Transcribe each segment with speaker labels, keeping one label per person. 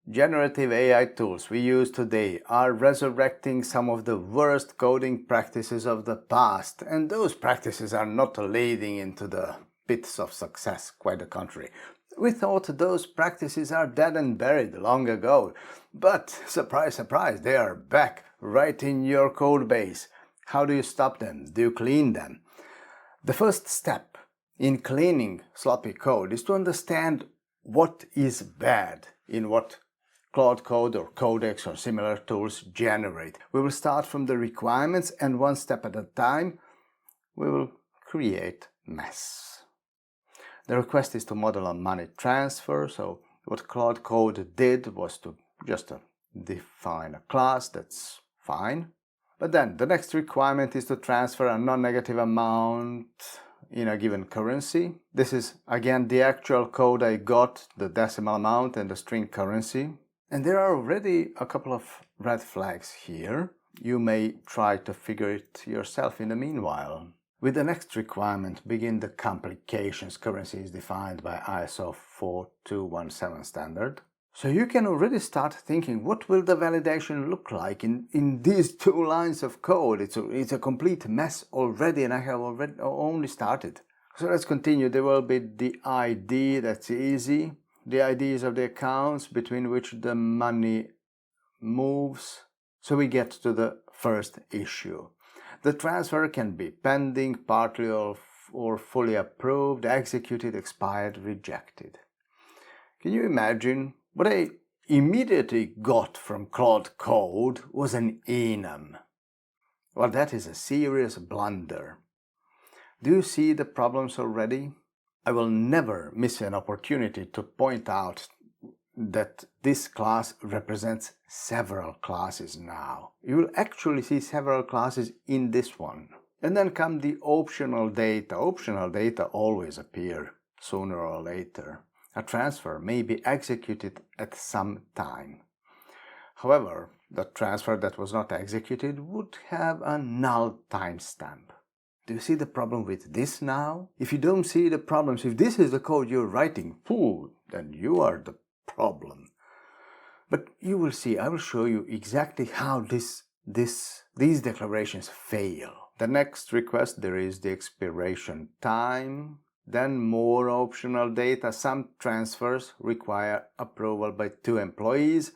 Speaker 1: Generative AI tools we use today are resurrecting some of the worst coding practices of the past, and those practices are not leading into the pits of success, quite the contrary. We thought those practices are dead and buried long ago, but surprise, surprise, they are back right in your code base. How do you stop them? Do you clean them? The first step in cleaning sloppy code is to understand what is bad in what Claude Code or Codex or similar tools generate. We will start from the requirements, and one step at a time we will create mess. The request is to model a money transfer, so what Claude Code did was to just define a class. That's fine. But then the next requirement is to transfer a non-negative amount in a given currency. This is again the actual code I got, the decimal amount and the string currency. And there are already a couple of red flags here. You may try to figure it yourself in the meanwhile. With the next requirement begin the complications. Currency is defined by ISO 4217 standard. So you can already start thinking, what will the validation look like in these 2 lines of code? It's a complete mess already, and I have only started. So let's continue. There will be the ID, that's easy. The IDs of the accounts between which the money moves. So we get to the first issue. The transfer can be pending, partly or fully approved, executed, expired, rejected. Can you imagine? What I immediately got from Claude Code was an enum. Well, that is a serious blunder. Do you see the problems already? I will never miss an opportunity to point out that this class represents several classes now. You will actually see several classes in this one. And then come the optional data. Optional data always appear sooner or later. A transfer may be executed at some time. However, the transfer that was not executed would have a null timestamp. Do you see the problem with this now? If you don't see the problems, if this is the code you're writing, then you are the problem. But you will see, I will show you exactly how these declarations fail. The next request, there is the expiration time. Then more optional data. Some transfers require approval by 2 employees.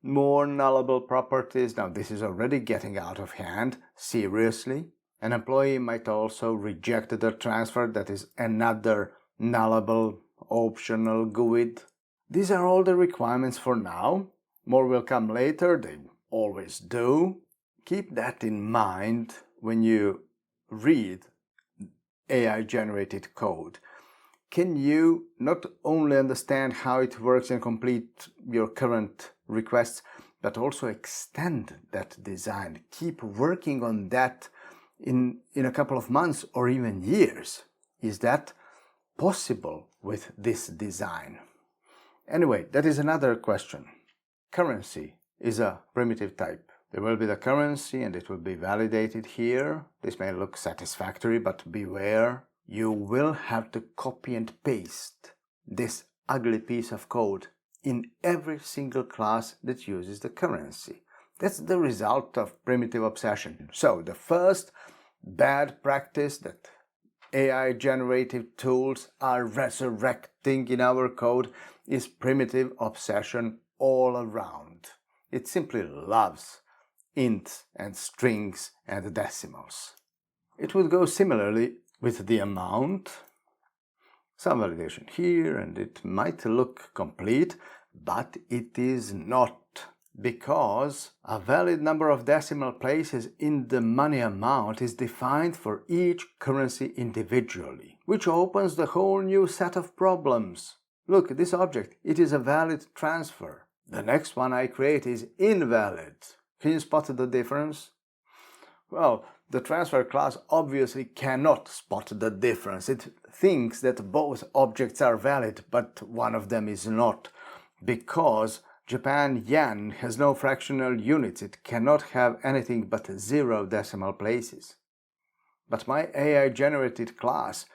Speaker 1: More nullable properties. Now this is already getting out of hand. Seriously. An employee might also reject the transfer. That is another nullable optional GUID. These are all the requirements for now. More will come later. They always do. Keep that in mind when you read AI-generated code. Can you not only understand how it works and complete your current requests, but also extend that design? Keep working on that in a couple of months or even years. Is that possible with this design? Anyway, that is another question. Currency is a primitive type. There will be the currency and it will be validated here. This may look satisfactory, but beware. You will have to copy and paste this ugly piece of code in every single class that uses the currency. That's the result of primitive obsession. So the first bad practice that AI-generative tools are resurrecting in our code is primitive obsession all around. It simply loves ints and strings and decimals. It would go similarly with the amount. Some validation here, and it might look complete, but it is not, because a valid number of decimal places in the money amount is defined for each currency individually, which opens the whole new set of problems. Look, this object, it is a valid transfer. The next one I create is invalid. Can you spot the difference? Well, the transfer class obviously cannot spot the difference. It thinks that both objects are valid, but one of them is not. Because Japan yen has no fractional units, it cannot have anything but 0 decimal places. But my AI-generated class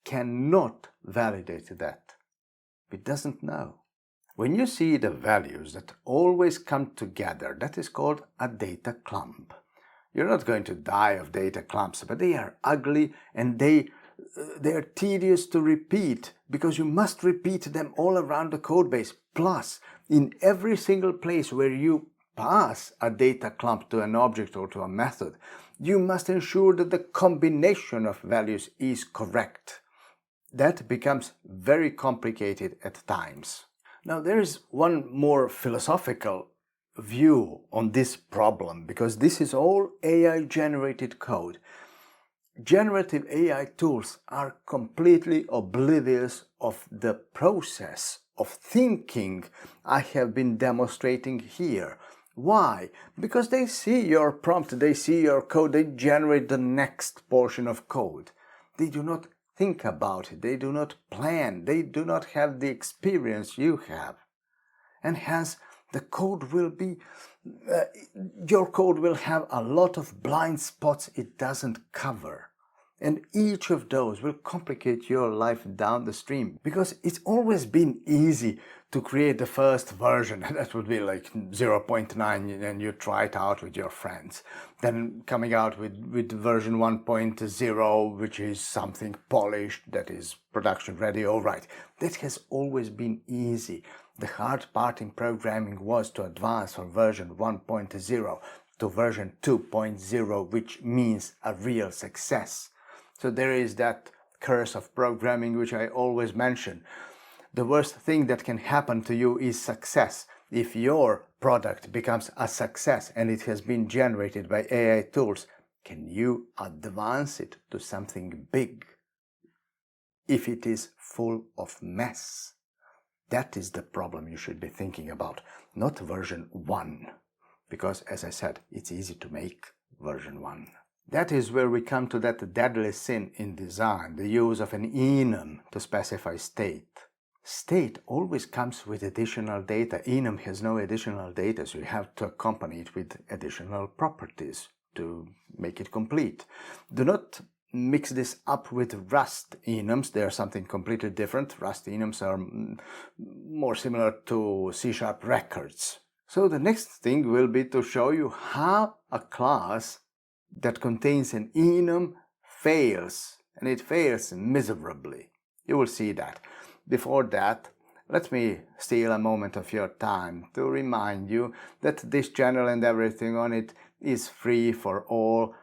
Speaker 1: cannot validate that. It doesn't know. When you see the values that always come together, that is called a data clump. You're not going to die of data clumps, but they are ugly and they are tedious to repeat because you must repeat them all around the codebase. Plus, in every single place where you pass a data clump to an object or to a method, you must ensure that the combination of values is correct. That becomes very complicated at times. Now, there is one more philosophical view on this problem, because this is all AI-generated code. Generative AI tools are completely oblivious of the process of thinking I have been demonstrating here. Why? Because they see your prompt, they see your code, they generate the next portion of code. They do not think about it, they do not plan, they do not have the experience you have. And hence, the code will be, your code will have a lot of blind spots it doesn't cover. And each of those will complicate your life down the stream, because it's always been easy to create the first version, that would be like 0.9, and you try it out with your friends. Then coming out with version 1.0, which is something polished, that is production ready, all right. That has always been easy. The hard part in programming was to advance from version 1.0 to version 2.0, which means a real success. So there is that curse of programming which I always mention. The worst thing that can happen to you is success. If your product becomes a success and it has been generated by AI tools, can you advance it to something big? If it is full of mess, that is the problem you should be thinking about, not version 1. Because, as I said, it's easy to make version 1. That is where we come to that deadly sin in design, the use of an enum to specify state. State always comes with additional data. Enum has no additional data, so you have to accompany it with additional properties to make it complete. Do not mix this up with Rust enums. They are something completely different. Rust enums are more similar to C# records. So the next thing will be to show you how a class that contains an enum fails, and it fails miserably. You will see that. Before that, let me steal a moment of your time to remind you that this channel and everything on it is free for all,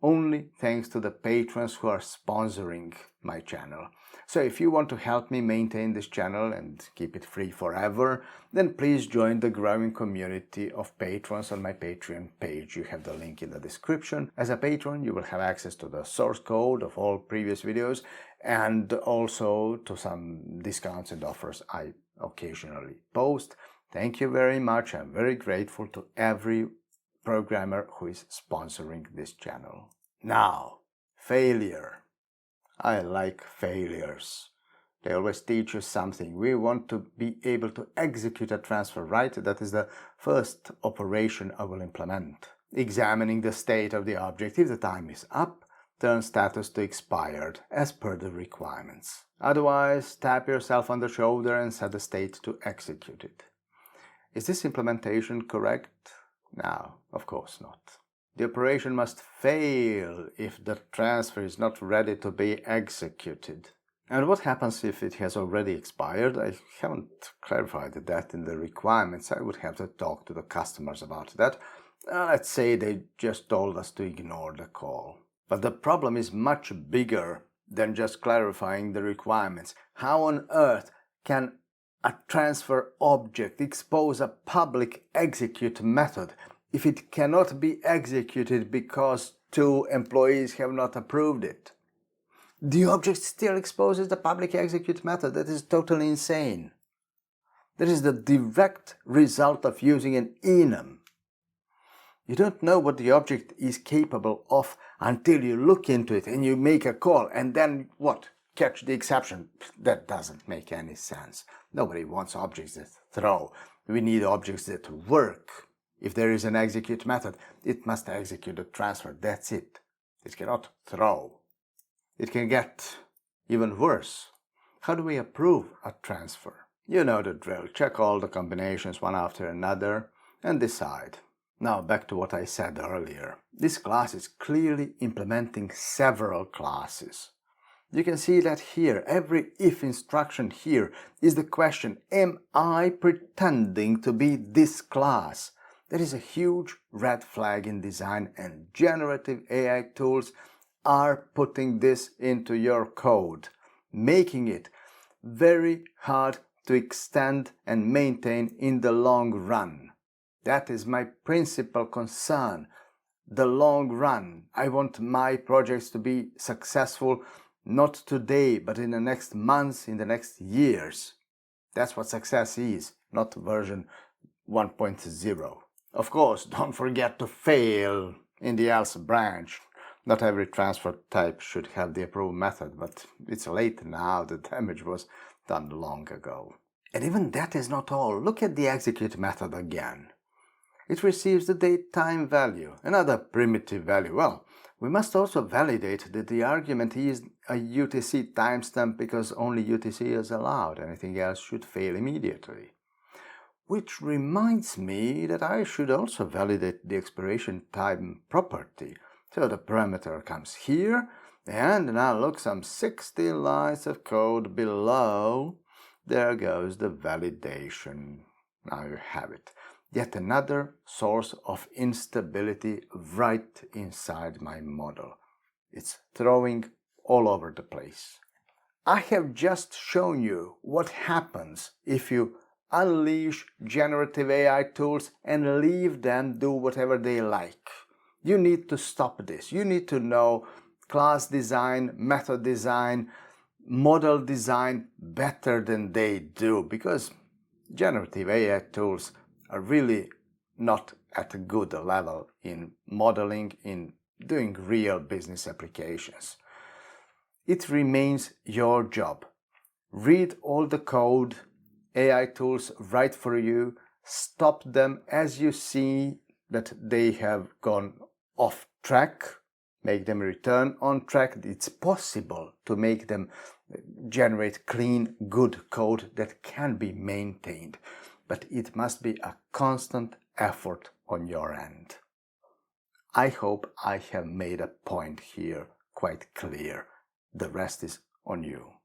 Speaker 1: only thanks to the patrons who are sponsoring my channel. So if you want to help me maintain this channel and keep it free forever, then please join the growing community of patrons on my Patreon page. You have the link in the description. As a patron, you will have access to the source code of all previous videos and also to some discounts and offers I occasionally post. Thank you very much. I'm very grateful to every programmer who is sponsoring this channel. Now, failure. I like failures. They always teach you something. We want to be able to execute a transfer, right? That is the first operation I will implement. Examining the state of the object. If the time is up, turn status to expired as per the requirements. Otherwise, tap yourself on the shoulder and set the state to executed. Is this implementation correct? No, of course not. The operation must fail if the transfer is not ready to be executed. And what happens if it has already expired? I haven't clarified that in the requirements. I would have to talk to the customers about that. Let's say they just told us to ignore the call. But the problem is much bigger than just clarifying the requirements. How on earth can a transfer object expose a public execute method if it cannot be executed because 2 employees have not approved it? The object still exposes the public execute method. That is totally insane. That is the direct result of using an enum. You don't know what the object is capable of until you look into it and you make a call, and then what? Catch the exception. That doesn't make any sense. Nobody wants objects that throw. We need objects that work. If there is an execute method, it must execute a transfer. That's it. It cannot throw. It can get even worse. How do we approve a transfer? You know the drill. Check all the combinations one after another and decide. Now back to what I said earlier. This class is clearly implementing several classes. You can see that here, every if instruction here is the question, am I pretending to be this class? There is a huge red flag in design, and generative AI tools are putting this into your code, making it very hard to extend and maintain in the long run. That is my principal concern. The long run. I want my projects to be successful not today, but in the next months, in the next years. That's what success is, not version 1.0. Of course, don't forget to fail in the else branch. Not every transfer type should have the approve method, but it's late now. The damage was done long ago. And even that is not all. Look at the execute method again. It receives the datetime value, another primitive value. Well, we must also validate that the argument is a UTC timestamp because only UTC is allowed. Anything else should fail immediately. Which reminds me that I should also validate the expiration time property. So the parameter comes here, and now look, some 60 lines of code below. There goes the validation. Now you have it. Yet another source of instability right inside my model. It's throwing all over the place. I have just shown you what happens if you unleash generative AI tools and leave them do whatever they like. You need to stop this. You need to know class design, method design, model design better than they do, because generative AI tools are really not at a good level in modeling, in doing real business applications. It remains your job. Read all the code AI tools write for you, stop them as you see that they have gone off track, make them return on track. It's possible to make them generate clean, good code that can be maintained, but it must be a constant effort on your end. I hope I have made a point here quite clear. The rest is on you.